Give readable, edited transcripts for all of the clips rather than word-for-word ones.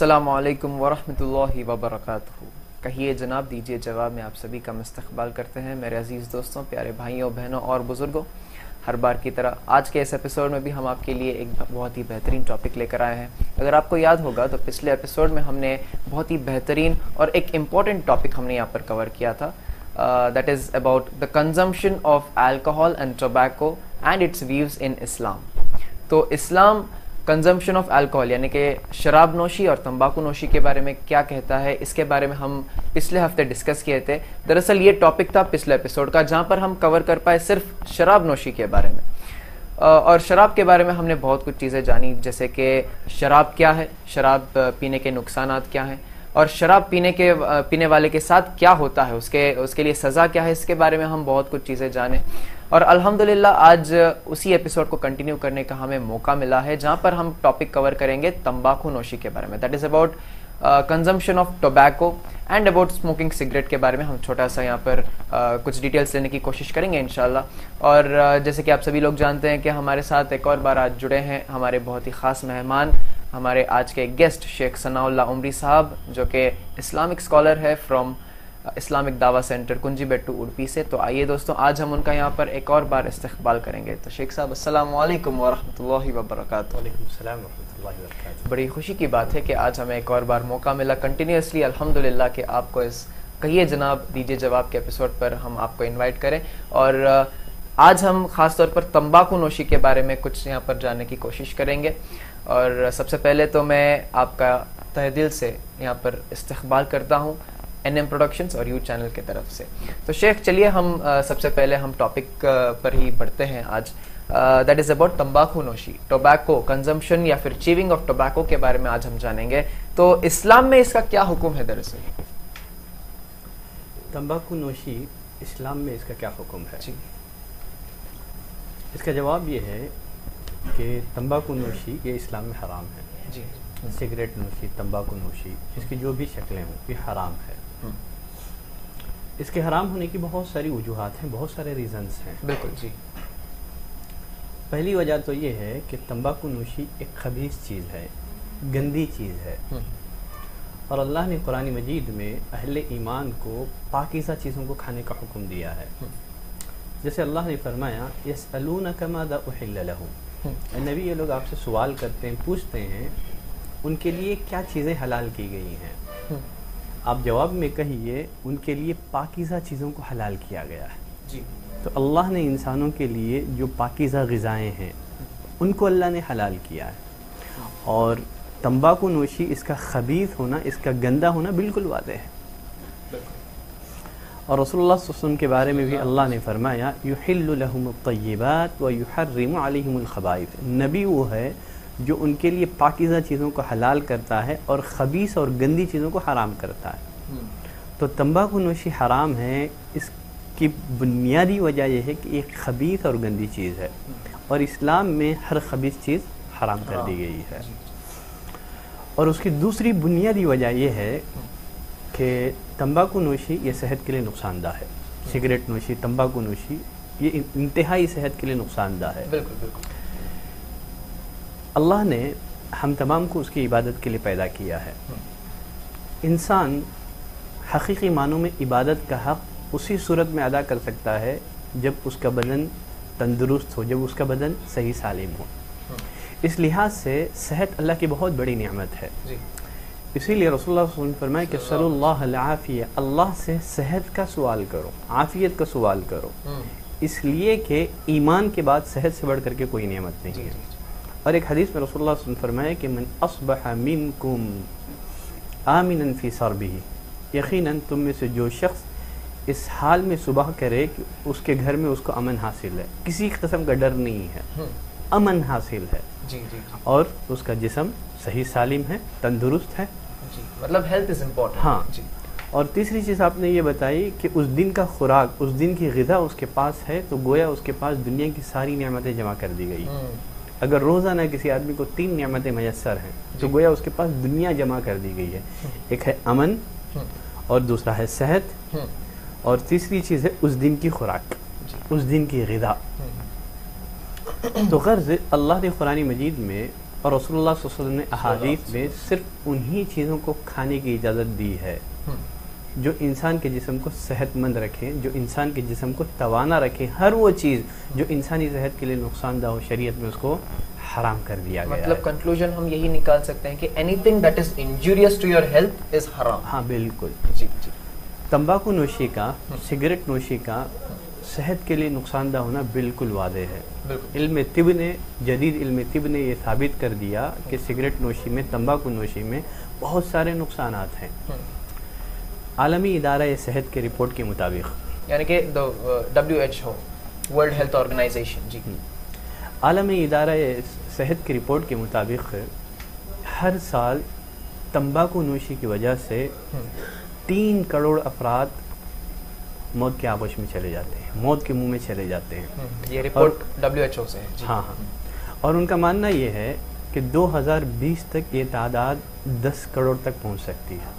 السلام علیکم ورحمۃ اللہ وبرکاتہ۔ کہیے جناب، دیجیے جواب میں آپ سبھی کا استقبال کرتے ہیں میرے عزیز دوستوں، پیارے بھائیوں، بہنوں اور بزرگوں۔ ہر بار کی طرح آج کے اس ایپیسوڈ میں بھی ہم آپ کے لیے ایک بہت ہی بہترین ٹاپک لے کر آئے ہیں۔ اگر آپ کو یاد ہوگا تو پچھلے ایپیسوڈ میں ہم نے بہت ہی بہترین اور ایک امپورٹنٹ ٹاپک ہم نے یہاں پر کور کیا تھا، that is about the consumption of alcohol and tobacco and its views in Islam. تو اسلام کنزمپشن آف الکوہول یعنی کہ شراب نوشی اور تمباکو نوشی کے بارے میں کیا کہتا ہے، اس کے بارے میں ہم پچھلے ہفتے ڈسکس کیے تھے۔ دراصل یہ ٹاپک تھا پچھلے ایپیسوڈ کا جہاں پر ہم کور کر پائے صرف شراب نوشی کے بارے میں، اور شراب کے بارے میں ہم نے بہت کچھ چیزیں جانی، جیسے کہ شراب کیا ہے، شراب پینے کے نقصانات کیا ہیں، اور شراب پینے والے کے ساتھ کیا ہوتا ہے، اس کے لیے سزا کیا ہے، اس کے بارے میں ہم بہت کچھ چیزیں جانیں۔ اور الحمدللہ آج اسی ایپیسوڈ کو کنٹینیو کرنے کا ہمیں موقع ملا ہے، جہاں پر ہم ٹاپک کور کریں گے تمباکو نوشی کے بارے میں، that is about consumption of tobacco and about smoking cigarette کے بارے میں ہم چھوٹا سا یہاں پر کچھ ڈیٹیلس لینے کی کوشش کریں گے انشاءاللہ۔ اور جیسے کہ آپ سبھی لوگ جانتے ہیں کہ ہمارے ساتھ ایک اور بار آج جڑے ہیں ہمارے بہت ہی خاص مہمان، ہمارے آج کے گیسٹ شیخ ثناء اللہ عمری صاحب، جو کہ اسلامک اسکالر ہے فرام اسلامک دعویٰ سینٹر کنجی بیٹو اڑپی سے۔ تو آئیے دوستوں، آج ہم ان کا یہاں پر ایک اور بار استقبال کریں گے۔ تو شیخ صاحب السلام علیکم ورحمۃ اللہ وبرکاتہ۔ وعلیکم السلام ورحمۃ اللہ وبرکاتہ۔ بڑی خوشی کی بات ہے کہ آج ہمیں ایک اور بار موقع ملا کنٹینیوسلی الحمدللہ کہ آپ کو اس کہیے جناب دیجیے جواب کے ایپیسوڈ پر ہم آپ کو انوائٹ کریں، اور آج ہم خاص طور پر تمباکو نوشی کے بارے میں کچھ یہاں پر جاننے کی کوشش کریں گے۔ اور سب سے پہلے تو میں آپ کا تہہ دل سے یہاں پر استقبال کرتا ہوں NM پروڈکشنز اور یو چینل کی طرف سے۔ تو شیخ چلیے ہم سب سے پہلے ہم ٹاپک پر ہی بڑھتے ہیں آج، دیٹ از اباؤٹ تمباکو نوشی، ٹوبیکو کنزمپشن یا پھر چیونگ آف ٹوبیکو کے بارے میں آج ہم جانیں گے۔ تو اسلام میں اس کا کیا حکم ہے دراصل؟ تمباکو نوشی اسلام میں اس کا کیا حکم ہے؟ جی، اس کا جواب یہ ہے کہ تمباکو نوشی یہ اسلام میں حرام ہے۔ جی، سگریٹ نوشی، تمباکو نوشی، اس کی جو بھی شکلیں ہوں یہ حرام ہے۔ اس کے حرام ہونے کی بہت ساری وجوہات ہیں، بہت سارے ریزنز ہیں۔ بالکل جی۔ پہلی وجہ تو یہ ہے کہ تمباکو نوشی ایک خبیث چیز ہے، گندی چیز ہے، اور اللہ نے قرآن مجید میں اہل ایمان کو پاکیزہ چیزوں کو کھانے کا حکم دیا ہے۔ جیسے اللہ نے فرمایا یسألونک ماذا احل لہم، اے نبی یہ لوگ آپ سے سوال کرتے ہیں، پوچھتے ہیں ان کے لیے کیا چیزیں حلال کی گئی ہیں، آپ جواب میں کہیے ان کے لیے پاکیزہ چیزوں کو حلال کیا گیا ہے۔ جی، تو اللہ نے انسانوں کے لیے جو پاکیزہ غذائیں ہیں ان کو اللہ نے حلال کیا ہے، اور تمباکو نوشی اس کا خبیث ہونا، اس کا گندا ہونا بالکل واضح ہے۔ اور رسول اللہ صلی اللہ علیہ وسلم کے بارے میں بھی اللہ نے فرمایا یحل لہم الطیبات ویحرم علیہم الخبائث، نبی وہ ہے جو ان کے لیے پاکیزہ چیزوں کو حلال کرتا ہے اور خبیث اور گندی چیزوں کو حرام کرتا ہے۔ تو تمباکو نوشی حرام ہے، اس کی بنیادی وجہ یہ ہے کہ ایک خبیث اور گندی چیز ہے، اور اسلام میں ہر خبیث چیز حرام کر دی گئی ہے۔ اور اس کی دوسری بنیادی وجہ یہ ہے کہ تمباکو نوشی یہ صحت کے لیے نقصان دہ ہے۔ سگریٹ نوشی، تمباکو نوشی یہ انتہائی صحت کے لیے نقصان دہ ہے۔ بالکل بالکل۔ اللہ نے ہم تمام کو اس کی عبادت کے لیے پیدا کیا ہے۔ انسان حقیقی معنوں میں عبادت کا حق اسی صورت میں ادا کر سکتا ہے جب اس کا بدن تندرست ہو، جب اس کا بدن صحیح سالم ہو۔ اس لحاظ سے صحت اللہ کی بہت بڑی نعمت ہے۔ اسی لیے رسول اللہ صلی اللہ علیہ وسلم نے فرمایا کہ صلی اللہ العافیہ، اللہ سے صحت کا سوال کرو، عافیت کا سوال کرو، اس لیے کہ ایمان کے بعد صحت سے بڑھ کر کے کوئی نعمت نہیں ہے۔ اور ایک حدیث میں رسول اللہ صلی اللہ علیہ وسلم نے فرمایا کہ من اصبح منکم آمنا فی صربہ، یقیناً تم میں سے جو شخص اس حال میں صبح کرے کہ اس کے گھر میں اس کو امن حاصل ہے، کسی قسم کا ڈر نہیں ہے، امن حاصل ہے، اور اس کا جسم صحیح سالم ہے، تندرست ہے، مطلب ہیلتھ از امپورٹنٹ۔ ہاں۔ اور تیسری چیز آپ نے یہ بتائی کہ اس دن کا خوراک، اس دن کی غذا اس کے پاس ہے، تو گویا اس کے پاس دنیا کی ساری نعمتیں جمع کر دی گئی۔ اگر روزانہ کسی آدمی کو 3 نعمتیں میسر ہیں تو گویا اس کے پاس دنیا جمع کر دی گئی ہے۔ ایک ہے امن، اور دوسرا ہے صحت، اور تیسری چیز ہے اس دن کی خوراک، اس دن کی غذا۔ تو غرض اللہ نے قرآن مجید میں اور رسول اللہ صلی اللہ علیہ وسلم نے احادیث میں صرف انہی چیزوں کو کھانے کی اجازت دی ہے جو انسان کے جسم کو صحت مند رکھیں، جو انسان کے جسم کو توانا رکھیں. ہر وہ چیز جو انسانی صحت کے لیے نقصان دہ ہو شریعت میں اس کو حرام کر دیا گیا ہے. مطلب کنکلوژن ہم یہی نکال سکتے ہیں کہ anything that is injurious to your health is حرام. ہاں بالکل. جی جی. تمباکو نوشی کا، سگریٹ نوشی کا صحت کے لیے نقصان دہ ہونا بالکل واضح ہے. علم طب نے، جدید علم طب نے یہ ثابت کر دیا کہ سگریٹ نوشی میں، تمباکو نوشی میں بہت سارے نقصانات ہیں. عالمی ادارہ صحت کے رپورٹ کے مطابق، یعنی کہ WHO ورلڈ ہیلتھ آرگنائزیشن، جی، عالمی ادارہ صحت کی رپورٹ کے مطابق ہر سال تمباکو نوشی کی وجہ سے 3 کروڑ افراد موت کے آغوش میں چلے جاتے ہیں، موت کے منہ میں چلے جاتے ہیں. یہ رپورٹ WHO سے ہے. ہاں ہاں. اور ان کا ماننا یہ ہے کہ 2020 تک یہ تعداد 10 کروڑ تک پہنچ سکتی ہے.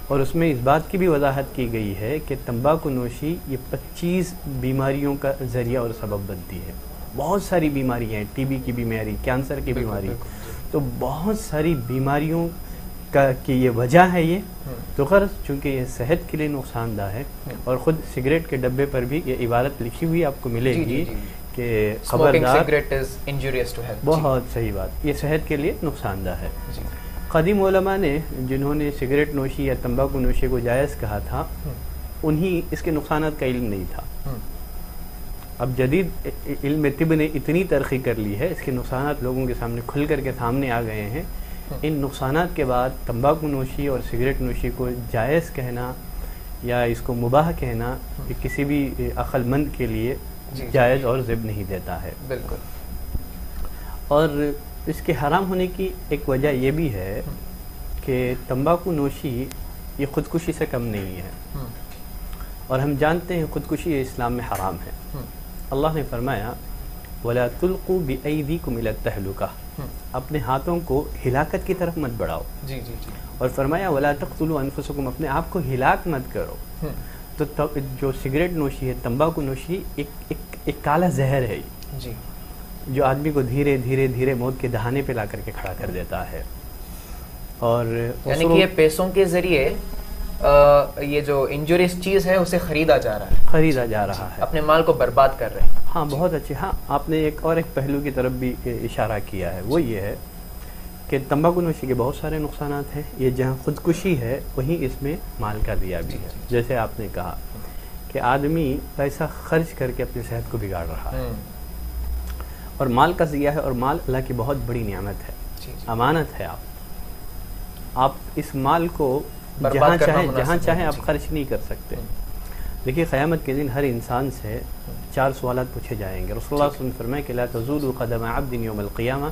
اور اس میں اس بات کی بھی وضاحت کی گئی ہے کہ تمباکو نوشی یہ 25 بیماریوں کا ذریعہ اور سبب بنتی ہے. بہت ساری بیماریاں ہیں، ٹی بی کی بیماری، کینسر کی بیماری، تو بہت ساری بیماریوں کی یہ وجہ ہے. یہ تو غرض چونکہ یہ صحت کے لیے نقصان دہ ہے، اور خود سگریٹ کے ڈبے پر بھی یہ عبارت لکھی ہوئی آپ کو ملے گی کہ خبردار، بہت صحیح بات، یہ صحت کے لیے نقصان دہ ہے. قدیم علماء نے جنہوں نے سگریٹ نوشی یا تمباکو نوشی کو جائز کہا تھا، انہی اس کے نقصانات کا علم نہیں تھا. اب جدید علم طب نے اتنی ترقی کر لی ہے، اس کے نقصانات لوگوں کے سامنے کھل کر کے سامنے آ گئے ہیں. ان نقصانات کے بعد تمباکو نوشی اور سگریٹ نوشی کو جائز کہنا یا اس کو مباح کہنا کسی بھی عقل مند کے لیے جائز اور زب نہیں دیتا ہے. بالکل. اور اس کے حرام ہونے کی ایک وجہ یہ بھی ہے کہ تمباکو نوشی یہ خودکشی سے کم نہیں ہے، اور ہم جانتے ہیں خودکشی اسلام میں حرام ہے. اللہ نے فرمایا وَلَا تُلْقُوا بِأَيْدِيكُمْ إِلَى التَّهْلُكَةِ، اپنے ہاتھوں کو ہلاکت کی طرف مت بڑھاؤ. جی جی جی. اور فرمایا وَلَا تَقْتُلُوا أَنفُسَكُمْ، اپنے آپ کو ہلاک مت کرو. تو جو سگریٹ نوشی ہے، تمباکو نوشی ایک کالا زہر ہے جی، جو آدمی کو دھیرے دھیرے دھیرے موت کے دہانے پہ لا کر کے کھڑا کر دیتا ہے. اور یعنی کہ یہ پیسوں کے ذریعے یہ جو انجوریس چیز ہے اسے خریدا جا رہا ہے، اپنے مال کو برباد کر رہے ہیں. ہاں بہت اچھے. ہاں آپ نے ایک پہلو کی طرف بھی اشارہ کیا ہے، وہ یہ ہے کہ تمباکو نوشی کے بہت سارے نقصانات ہیں. یہ جہاں خودکشی ہے وہیں اس میں مال کا ضیاع بھی ہے. جیسے آپ نے کہا کہ آدمی پیسہ خرچ کر کے اپنی صحت کو بگاڑ رہا ہے، اور مال کا ضیاع ہے. اور مال اللہ کی بہت بڑی نعمت ہے، امانت ہے. آپ اس مال کو جہاں چاہیں آپ خرچ نہیں کر سکتے. دیکھیے قیامت کے دن ہر انسان سے 4 سوالات پوچھے جائیں گے. رسول اللہ صلی اللہ علیہ وسلم فرمائے کہ لا تزول قدم عبد یوم القیامہ،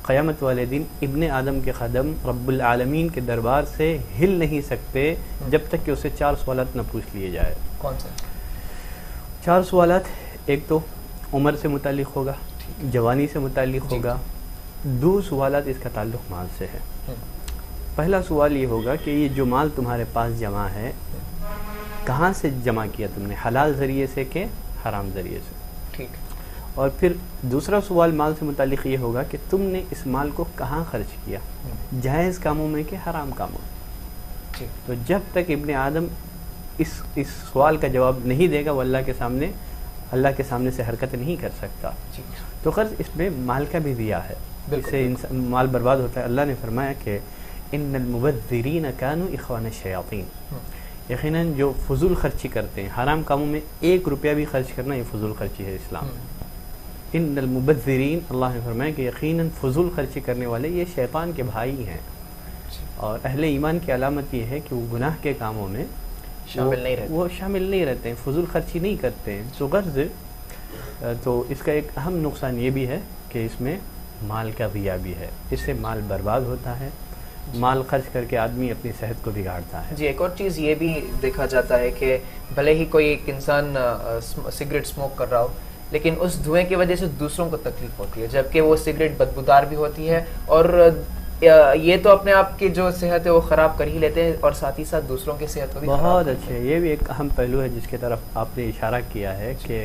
قیامت والے دن ابن آدم کے قدم رب العالمین کے دربار سے ہل نہیں سکتے جب تک کہ اسے 4 سوالات نہ پوچھ لیے جائے. کون سے 4 سوالات؟ ایک تو عمر سے متعلق ہوگا، جوانی سے متعلق ہوگا. 2 سوالات اس کا تعلق مال سے ہے. پہلا سوال یہ ہوگا کہ یہ جو مال تمہارے پاس جمع ہے کہاں سے جمع کیا تم نے، حلال ذریعے سے کہ حرام ذریعے سے. ٹھیک. اور پھر دوسرا سوال مال سے متعلق یہ ہوگا کہ تم نے اس مال کو کہاں خرچ کیا، جائز کاموں میں کہ حرام کاموں میں. تو جب تک ابن آدم اس سوال کا جواب نہیں دے گا وہ اللہ کے سامنے سے حرکت نہیں کر سکتا. تو غرض اس میں مال کا بھی دیا ہے، اس سے مال برباد ہوتا ہے. اللہ نے فرمایا کہ ان المبذرین کانوا اخوان الشیاطین، یقیناً جو فضول خرچی کرتے ہیں حرام کاموں میں 1 روپیہ بھی خرچ کرنا یہ فضول خرچی ہے اسلام. ان المبذرین، اللہ نے فرمایا کہ یقیناً فضول خرچی کرنے والے یہ شیطان کے بھائی ہیں. اور اہل ایمان کی علامت یہ ہے کہ وہ گناہ کے کاموں میں شامل نہیں رہتے ہیں، فضول خرچی نہیں کرتے ہیں. تو غرض تو اس کا ایک اہم نقصان یہ بھی ہے کہ اس میں مال کا ضیاع بھی ہے. اس سے مال برباد ہوتا ہے، مال خرچ کر کے آدمی اپنی صحت کو بگاڑتا ہے. جی. ایک اور چیز یہ بھی دیکھا جاتا ہے کہ بھلے ہی کوئی ایک انسان سگریٹ اسموک کر رہا ہو لیکن اس دھوئیں کی وجہ سے دوسروں کو تکلیف ہوتی ہے، جبکہ وہ سگریٹ بدبودار بھی ہوتی ہے اور یہ تو اپنے آپ کی جو صحت ہے وہ خراب کر ہی لیتے ہیں اور ساتھ ہی ساتھ دوسروں کی صحت کو بھی. بہت اچھے. یہ بھی ایک اہم پہلو ہے جس کی طرف آپ نے اشارہ کیا ہے کہ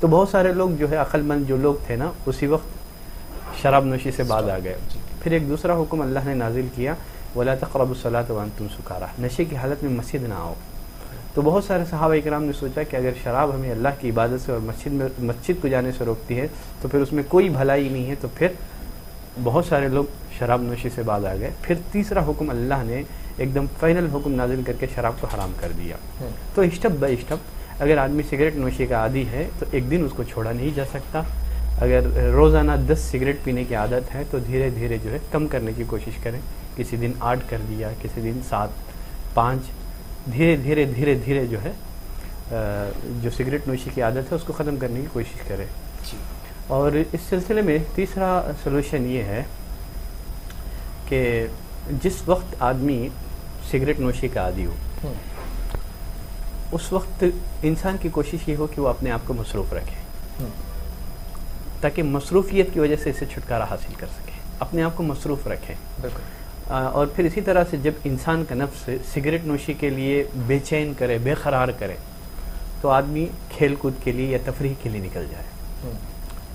تو بہت سارے لوگ جو ہے عقل مند جو لوگ تھے نا اسی وقت شراب نوشی سے باز آ گئے. پھر ایک دوسرا حکم اللہ نے نازل کیا وَلَا تَقْرَبُوا الصَّلَاةَ وَأَنْتُمْ سُكَارَىٰ, نشے کی حالت میں مسجد نہ آؤ. تو بہت سارے صحابہ کرام نے سوچا کہ اگر شراب ہمیں اللہ کی عبادت سے اور مسجد کو جانے سے روکتی ہے تو پھر اس میں کوئی بھلائی نہیں ہے, تو پھر بہت سارے لوگ شراب نوشی سے باز آ گئے. پھر تیسرا حکم اللہ نے ایک دم فائنل حکم نازل کر کے شراب کو حرام کر دیا. تو اسٹیپ بائی اسٹیپ اگر آدمی سگریٹ نوشی کا عادی ہے تو ایک دن اس کو چھوڑا نہیں جا سکتا. اگر روزانہ 10 سگریٹ پینے کی عادت ہے تو دھیرے دھیرے جو ہے کم کرنے کی کوشش کریں. کسی دن 8 کر دیا, کسی دن 7, 5, دھیرے دھیرے دھیرے دھیرے جو ہے جو سگریٹ نوشی کی عادت ہے اس کو ختم کرنے کی کوشش کریں. اور اس سلسلے میں تیسرا سلوشن یہ ہے کہ جس وقت آدمی سگریٹ نوشی کا عادی ہو اس وقت انسان کی کوشش یہ ہو کہ وہ اپنے آپ کو مصروف رکھے تاکہ مصروفیت کی وجہ سے اسے چھٹکارا حاصل کر سکے. اپنے آپ کو مصروف رکھیں. اور پھر اسی طرح سے جب انسان کا نفس سگریٹ نوشی کے لیے بے چین کرے, بے قرار کرے, تو آدمی کھیل کود کے لیے یا تفریح کے لیے نکل جائے.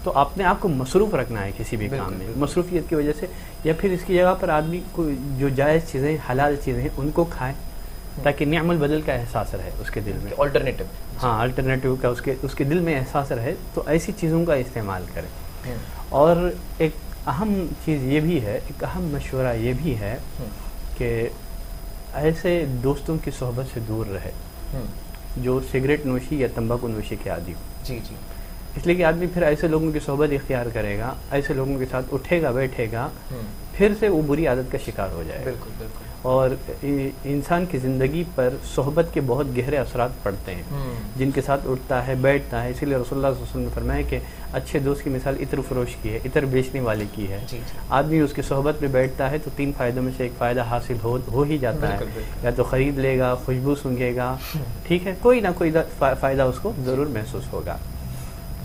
تو اپنے آپ کو مصروف رکھنا ہے کسی بھی کام میں. مصروفیت کی وجہ سے یا پھر اس کی جگہ پر آدمی کو جو جائز چیزیں حلال چیزیں ہیں ان کو کھائیں تاکہ نعم البدل کا احساس رہے اس کے دل میں. آلٹرنیٹیو, ہاں الٹرنیٹیو کا اس کے دل میں احساس رہے. تو ایسی چیزوں کا استعمال کریں. اور ایک اہم چیز یہ بھی ہے, ایک اہم مشورہ یہ بھی ہے کہ ایسے دوستوں کی صحبت سے دور رہے جو سگریٹ نوشی یا تمباکو نوشی کے عادی ہو. جی. اس لیے کہ آدمی پھر ایسے لوگوں کی صحبت اختیار کرے گا, ایسے لوگوں کے ساتھ اٹھے گا بیٹھے گا, پھر سے وہ بری عادت کا شکار ہو جائے. بالکل. اور انسان کی زندگی پر صحبت کے بہت گہرے اثرات پڑتے ہیں. جن کے ساتھ اٹھتا ہے بیٹھتا ہے, اسی لیے رسول اللہ صلی اللہ علیہ وسلم نے فرمایا کہ اچھے دوست کی مثال عطر فروش کی ہے, عطر بیچنے والے کی ہے. آدمی اس کی صحبت میں بیٹھتا ہے تو 3 فائدوں میں سے ایک فائدہ حاصل ہو ہی جاتا ہے. یا تو خرید لے گا, خوشبو سونگھے گا, ٹھیک ہے, کوئی نہ کوئی فائدہ اس کو ضرور محسوس ہوگا.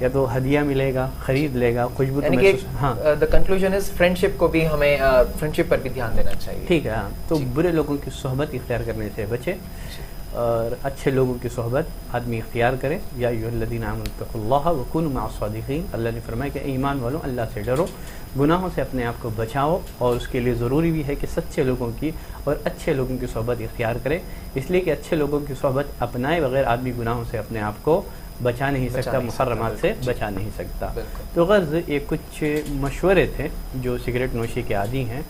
یا تو ہدیہ ملے گا, خرید لے گا, خوشبو تو محسوس. ہاں, the conclusion is فرینڈشپ کو بھی ہمیں فرینڈشپ پر بھی دھیان دینا چاہیے. ٹھیک ہے. تو برے لوگوں کی صحبت اختیار کرنے سے بچے اور اچھے لوگوں کی صحبت آدمی اختیار کرے. یا ایھا الذین آمنوا اتقوا اللہ وکونوا مع الصادقین, اللہ نے فرمایا کہ ایمان والوں اللہ سے ڈرو, گناہوں سے اپنے آپ کو بچاؤ. اور اس کے لیے ضروری بھی ہے کہ سچے لوگوں کی اور اچھے لوگوں کی صحبت اختیار کرے, اس لیے کہ اچھے لوگوں کی صحبت اپنائے بغیر آدمی گناہوں سے اپنے آپ کو بچا نہیں سکتا, محرمات سے بچا نہیں سکتا. تو غرض یہ کچھ مشورے تھے جو سگریٹ نوشی کے عادی ہیں.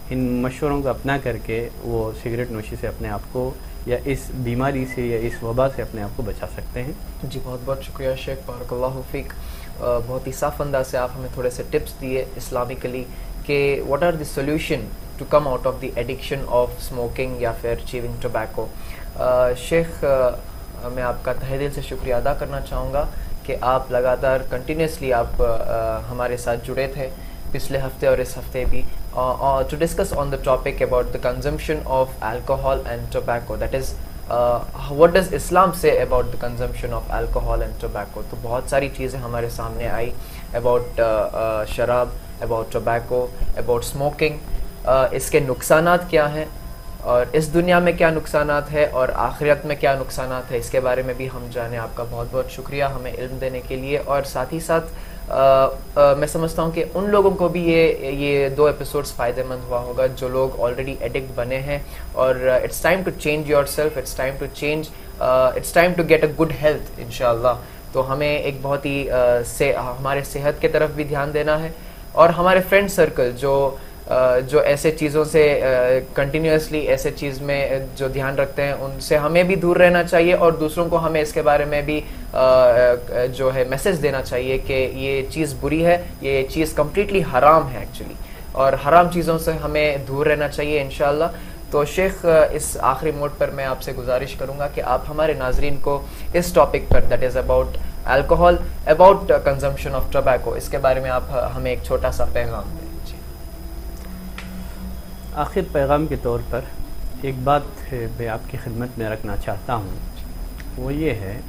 ان مشوروں کو اپنا کر کے وہ سگریٹ نوشی سے اپنے آپ کو یا اس بیماری سے یا اس وبا سے اپنے آپ کو بچا سکتے ہیں. جی بہت بہت شکریہ شیخ, بارک اللہ فیک. بہت ہی صاف انداز سے آپ ہمیں تھوڑے سے ٹپس دیے اسلامکلی کہ what are the solution to come out of the addiction of smoking یا پھر چیونگ ٹوبیکو. شیخ میں آپ کا تہہ دل سے شکریہ ادا کرنا چاہوں گا کہ آپ لگاتار کنٹینیوسلی آپ ہمارے ساتھ جڑے تھے پچھلے ہفتے اور اس ہفتے بھی to discuss on the topic about the consumption of alcohol and tobacco. That is what does Islam say about the consumption of alcohol and tobacco. تو بہت ساری چیزیں ہمارے سامنے آئی about شراب, about tobacco, about smoking. اس کے نقصانات کیا ہیں اور اس دنیا میں کیا نقصانات ہے اور آخرت میں کیا نقصانات ہے, اس کے بارے میں بھی ہم جانیں. آپ کا بہت بہت شکریہ ہمیں علم دینے کے لیے. اور ساتھ ہی ساتھ میں سمجھتا ہوں کہ ان لوگوں کو بھی یہ 2 ایپیسوڈز فائدہ مند ہوا ہوگا جو لوگ آلریڈی ایڈکٹ بنے ہیں. اور it's time to change yourself, it's time to change, it's time to get a good health انشاءاللہ. تو ہمیں ایک بہت ہی ہمارے صحت کی طرف بھی دھیان دینا ہے. اور ہمارے فرینڈ سرکل جو ایسے چیزوں سے کنٹینیوسلی ایسے چیز میں جو دھیان رکھتے ہیں ان سے ہمیں بھی دور رہنا چاہیے. اور دوسروں کو ہمیں اس کے بارے میں بھی جو ہے میسج دینا چاہیے کہ یہ چیز بری ہے, یہ چیز کمپلیٹلی حرام ہے ایکچولی, اور حرام چیزوں سے ہمیں دور رہنا چاہیے انشاءاللہ. تو شیخ اس آخری موڈ پر میں آپ سے گزارش کروں گا کہ آپ ہمارے ناظرین کو اس ٹاپک پر that is about alcohol, about consumption of tobacco, اس کے بارے میں آپ ہمیں ایک چھوٹا سا پیغام دیں. آخر پیغام کے طور پر ایک بات میں آپ کی خدمت میں رکھنا چاہتا ہوں, وہ یہ ہے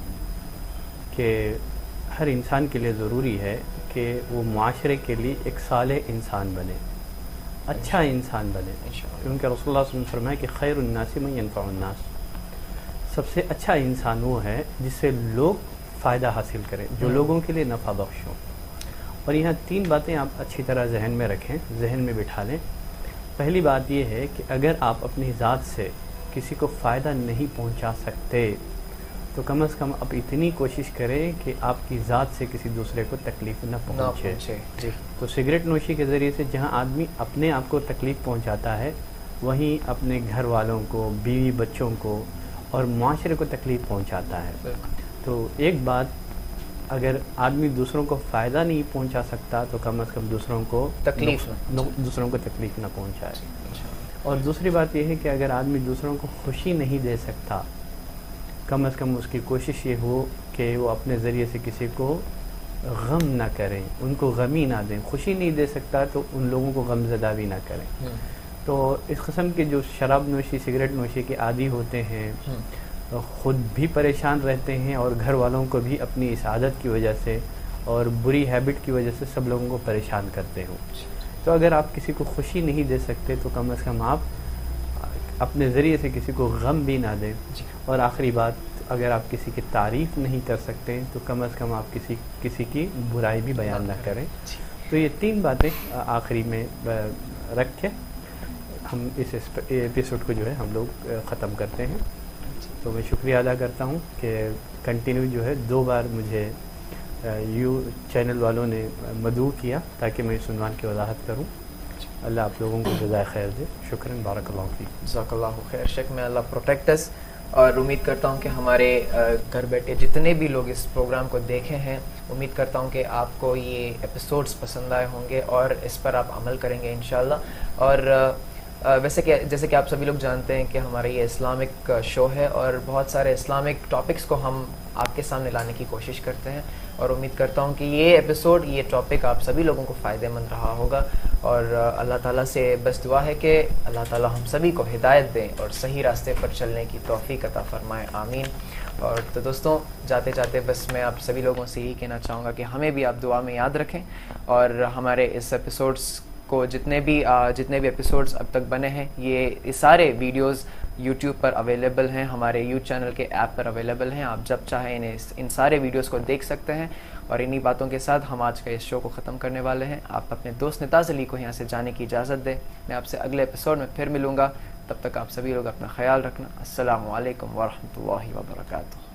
کہ ہر انسان کے لیے ضروری ہے کہ وہ معاشرے کے لیے ایک صالح انسان بنے, اچھا انسان بنے. کیونکہ رسول اللہ صلی اللہ علیہ وسلم فرمایا کہ خیر الناس من ینفع الناس, سب سے اچھا انسان وہ ہے جس سے لوگ فائدہ حاصل کریں جو لوگوں کے لیے نفع بخش ہو. اور یہاں 3 باتیں آپ اچھی طرح ذہن میں رکھیں, ذہن میں بٹھا لیں. پہلی بات یہ ہے کہ اگر آپ اپنی ذات سے کسی کو فائدہ نہیں پہنچا سکتے تو کم از کم آپ اتنی کوشش کریں کہ آپ کی ذات سے کسی دوسرے کو تکلیف نہ پہنچے. جی. تو سگریٹ نوشی کے ذریعے سے جہاں آدمی اپنے آپ کو تکلیف پہنچاتا ہے, وہیں اپنے گھر والوں کو, بیوی بچوں کو اور معاشرے کو تکلیف پہنچاتا ہے. تو ایک بات, اگر آدمی دوسروں کو فائدہ نہیں پہنچا سکتا تو کم از کم دوسروں کو تکلیف نہ پہنچائے. اور دوسری بات یہ ہے کہ اگر آدمی دوسروں کو خوشی نہیں دے سکتا, کم از کم اس کی کوشش یہ ہو کہ وہ اپنے ذریعے سے کسی کو غم نہ کریں, ان کو غمی نہ دیں. خوشی نہیں دے سکتا تو ان لوگوں کو غم زدہ بھی نہ کریں. تو اس قسم کے جو شراب نوشی, سگریٹ نوشی کے عادی ہوتے ہیں, خود بھی پریشان رہتے ہیں اور گھر والوں کو بھی اپنی اس عادت کی وجہ سے اور بری ہیبٹ کی وجہ سے سب لوگوں کو پریشان کرتے ہوں. تو اگر آپ کسی کو خوشی نہیں دے سکتے تو کم از کم آپ اپنے ذریعے سے کسی کو غم بھی نہ دیں. اور آخری بات, اگر آپ کسی کی تعریف نہیں کر سکتے تو کم از کم آپ کسی کی برائی بھی بیان نہ کریں. تو یہ 3 باتیں آخری میں رکھ کے ہم اس ایپیسوڈ کو جو ہے ہم لوگ ختم کرتے ہیں. تو میں شکریہ ادا کرتا ہوں کہ کنٹینیو جو ہے 2 بار مجھے چینل والوں نے مدعو کیا تاکہ میں اس عنوان کی وضاحت کروں. اللہ آپ لوگوں کو جزائے خیر دے. شکراً, بارک اللہ فیک. جزاک اللہ خیر. شک میں اللہ پروٹیکٹ اس. اور امید کرتا ہوں کہ ہمارے گھر بیٹھے جتنے بھی لوگ اس پروگرام کو دیکھے ہیں, امید کرتا ہوں کہ آپ کو یہ ایپیسوڈز پسند آئے ہوں گے اور اس پر آپ عمل کریں گے انشاءاللہ. اور ویسے کہ جیسے کہ آپ سبھی لوگ جانتے ہیں کہ ہمارا یہ اسلامک شو ہے اور بہت سارے اسلامک ٹاپکس کو ہم آپ کے سامنے لانے کی کوشش کرتے ہیں. اور امید کرتا ہوں کہ یہ ایپیسوڈ, یہ ٹاپک آپ سبھی لوگوں کو فائدہ مند رہا ہوگا. اور اللہ تعالیٰ سے بس دعا ہے کہ اللہ تعالیٰ ہم سبھی کو ہدایت دیں اور صحیح راستے پر چلنے کی توفیق عطا فرمائے. آمین. اور تو دوستوں, جاتے جاتے بس میں آپ سبھی لوگوں سے یہی کہنا چاہوں گا کہ ہمیں بھی آپ دعا میں یاد رکھیں. اور ہمارے اس ایپیسوڈس کو جتنے بھی ایپیسوڈز اب تک بنے ہیں, یہ سارے ویڈیوز یوٹیوب پر اویلیبل ہیں, ہمارے چینل کے ایپ پر اویلیبل ہیں. آپ جب چاہیں ان سارے ویڈیوز کو دیکھ سکتے ہیں. اور انہی باتوں کے ساتھ ہم آج کا اس شو کو ختم کرنے والے ہیں. آپ اپنے دوست نتاز علی کو یہاں سے جانے کی اجازت دیں. میں آپ سے اگلے ایپیسوڈ میں پھر ملوں گا. تب تک آپ سبھی لوگ اپنا خیال رکھنا. السلام علیکم ورحمۃ اللہ وبرکاتہ.